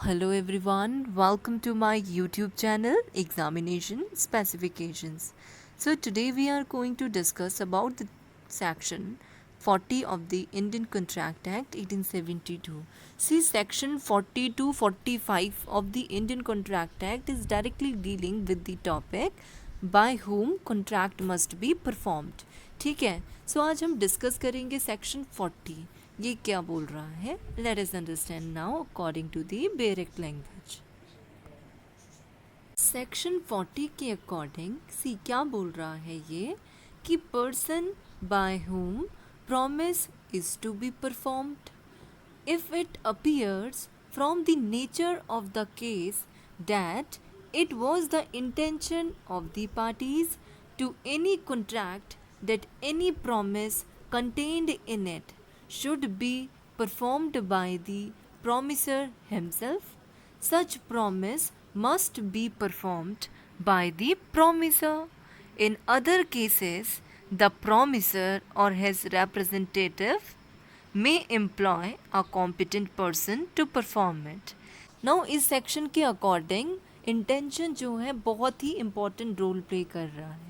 Hello everyone, welcome to my YouTube channel Examination Specifications. So today we are going to discuss about the section 40 of the Indian Contract Act 1872. See, section 40 to 45 of the Indian Contract Act is directly dealing with the topic by whom contract must be performed. ठीक है, सो आज हम discuss करेंगे section 40. ये क्या बोल रहा है? Let us understand now according to the bare act language. Section 40 के अकॉर्डिंग सी क्या बोल रहा है ये कि person by whom promise is to be performed if it appears from the nature of the case that it was the intention of the parties to any contract that any promise contained in it should be performed by the promisor himself. Such promise must be performed by the promisor. In other cases, the promisor or his representative may employ a competent person to perform it. Now इस section के according intention जो है बहुत ही important role play कर रहा है.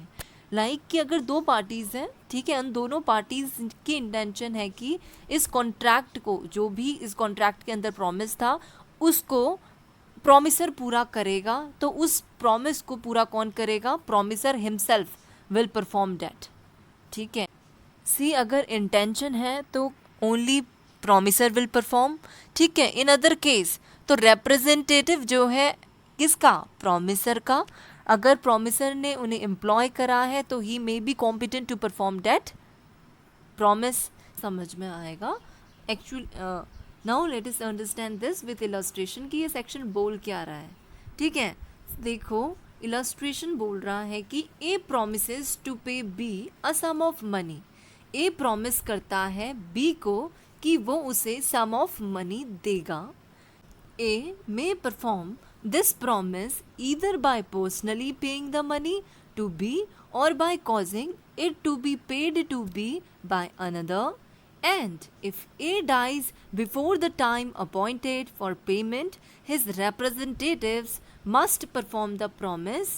कि अगर दो पार्टीज़ हैं, ठीक है, उन दोनों पार्टीज़ की इंटेंशन है कि इस कॉन्ट्रैक्ट को, जो भी इस कॉन्ट्रैक्ट के अंदर प्रॉमिस था, उसको प्रॉमिसर पूरा करेगा. तो उस प्रॉमिस को पूरा कौन करेगा? Promiser himself will perform that. ठीक है, सी अगर इंटेंशन है तो ओनली प्रॉमिसर विल परफॉर्म. ठीक है, इन अदर केस तो रिप्रेजेंटेटिव जो है किसका? प्रॉमिसर का. अगर प्रॉमिसर ने उन्हें एम्प्लॉय करा है तो he may be competent to perform that promise. समझ में आएगा. Actually now let us understand this with illustration कि ये सेक्शन बोल क्या रहा है. ठीक है, देखो इलस्ट्रेशन बोल रहा है कि A promises to pay B a sum of money. A promise करता है बी को कि वो उसे सम ऑफ मनी देगा. ए मे perform this promise either by personally paying the money to B or by causing it to be paid to B by another, and if A dies before the time appointed for payment, his representatives must perform the promise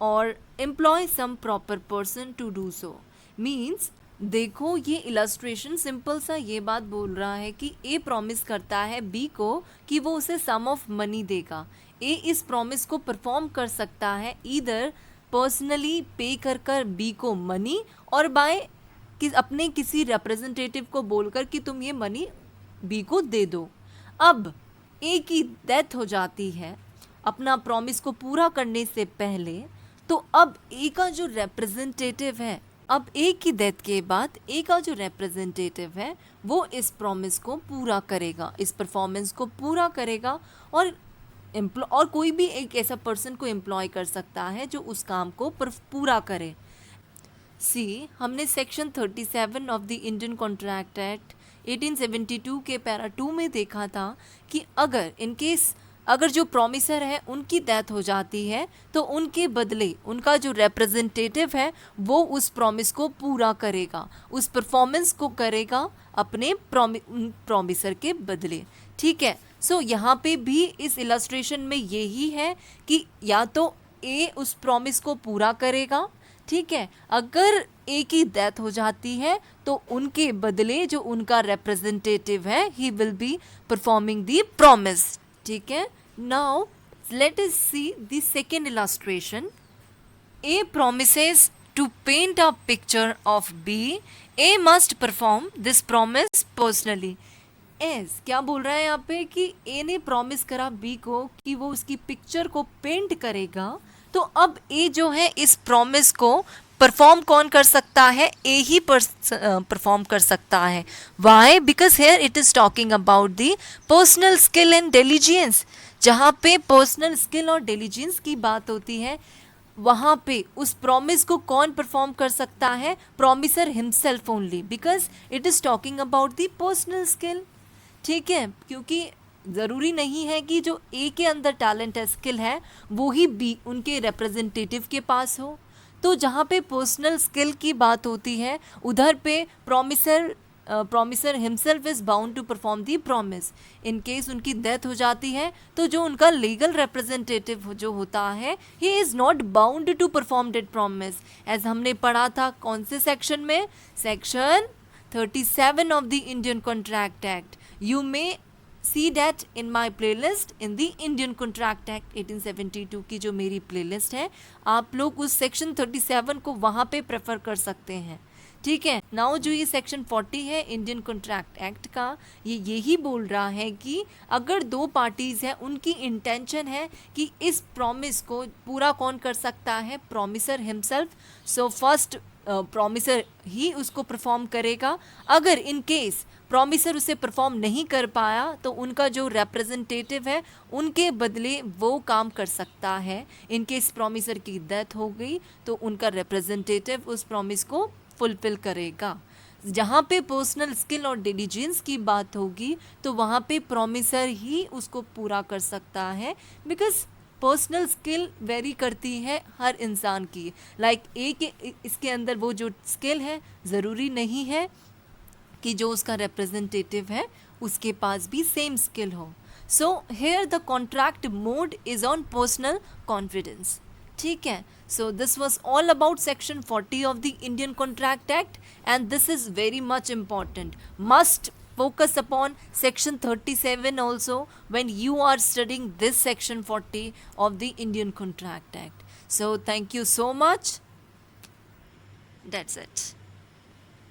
or employ some proper person to do so. Means देखो ये illustration simple सा ये बात बोल रहा है कि ए promise करता है बी को कि वो उसे सम ऑफ मनी देगा. ए इस प्रॉमिस को परफॉर्म कर सकता है ईदर पर्सनली पे कर कर बी को मनी और बाय अपने किसी रिप्रेजेंटेटिव को बोलकर कि तुम ये मनी बी को दे दो. अब ए की डेथ हो जाती है अपना प्रॉमिस को पूरा करने से पहले, तो अब ए का जो रिप्रेजेंटेटिव है, अब ए की डेथ के बाद ए का जो रिप्रेजेंटेटिव है वो इस प्रॉमिस को पूरा करेगा, इस परफॉर्मेंस को पूरा करेगा. और कोई भी एक ऐसा पर्सन को एम्प्लॉय कर सकता है जो उस काम को पूरा करे. सी हमने section 37 of the Indian contract act 1872 के पैरा 2 में देखा था कि अगर जो प्रॉमिसर है उनकी डेथ हो जाती है तो उनके बदले उनका जो रिप्रेजेंटेटिव है वो उस प्रॉमिस को पूरा करेगा, उस परफॉर्मेंस को करेगा अपने प्रॉमिसर के बदले. ठीक है, सो यहाँ पे भी इस इलस्ट्रेशन में यही है कि या तो ए उस प्रॉमिस को पूरा करेगा. ठीक है, अगर ए की डेथ हो जाती है तो उनके बदले जो उनका रिप्रेजेंटेटिव है he will be performing the promise. ठीक है, now let us see the second illustration. A promises to paint a picture of B. A must perform this promise personally. S क्या बोल रहा है यहाँ पे कि ए ने प्रॉमिस करा बी को कि वो उसकी पिक्चर को पेंट करेगा. तो अब ए जो है इस प्रॉमिस को परफॉर्म कौन कर सकता है? ए ही परफॉर्म कर सकता है. Why? Because here it is talking about the personal skill and diligence. जहाँ पे पर्सनल स्किल और डिलीजेंस की बात होती है वहाँ पे उस प्रॉमिस को कौन परफॉर्म कर सकता है? Promisor himself only, because it is talking about the personal skill. ठीक है, क्योंकि ज़रूरी नहीं है कि जो ए के अंदर टैलेंट है, स्किल है, वो ही बी उनके रिप्रेजेंटेटिव के पास हो. तो जहाँ पे पर्सनल स्किल की बात होती है उधर पे promiser promiser himself is bound to perform the promise. In case उनकी death हो जाती है तो जो उनका legal representative जो होता है he is not bound to perform that promise. As हमने पढ़ा था कौन से section में, section 37 of the Indian Contract Act. You may see that in my playlist in the Indian Contract Act 1872 की जो मेरी playlist है, आप लोग उस section 37 को वहाँ पे prefer कर सकते हैं. ठीक है. नाउ जो ये सेक्शन 40 है इंडियन कॉन्ट्रैक्ट एक्ट का, ये यही बोल रहा है कि अगर दो पार्टीज हैं उनकी इंटेंशन है कि इस प्रॉमिस को पूरा कौन कर सकता है, promisor himself. So first promisor ही उसको परफॉर्म करेगा. अगर इन केस प्रॉमिसर उसे परफॉर्म नहीं कर पाया तो उनका जो रिप्रेजेंटेटिव है उनके बदले वो काम कर सकता है. इन केस प्रॉमिसर की डेथ हो गई तो उनका रिप्रेजेंटेटिव उस प्रॉमिस को फुलफिल करेगा. जहाँ पे पर्सनल स्किल और डिलीजेंस की बात होगी तो वहाँ पे प्रॉमिसर ही उसको पूरा कर सकता है, बिकॉज पर्सनल स्किल वेरी करती है हर इंसान की. लाइक एक इसके अंदर वो जो स्किल है ज़रूरी नहीं है कि जो उसका रिप्रेजेंटेटिव है उसके पास भी सेम स्किल हो. So here the contract mode is on personal confidence. ठीक है. So this was all about section 40 of the Indian Contract Act, and this is very much important. Must focus upon section 37 also when you are studying this section 40 of the Indian Contract Act. So thank you so much. That's it.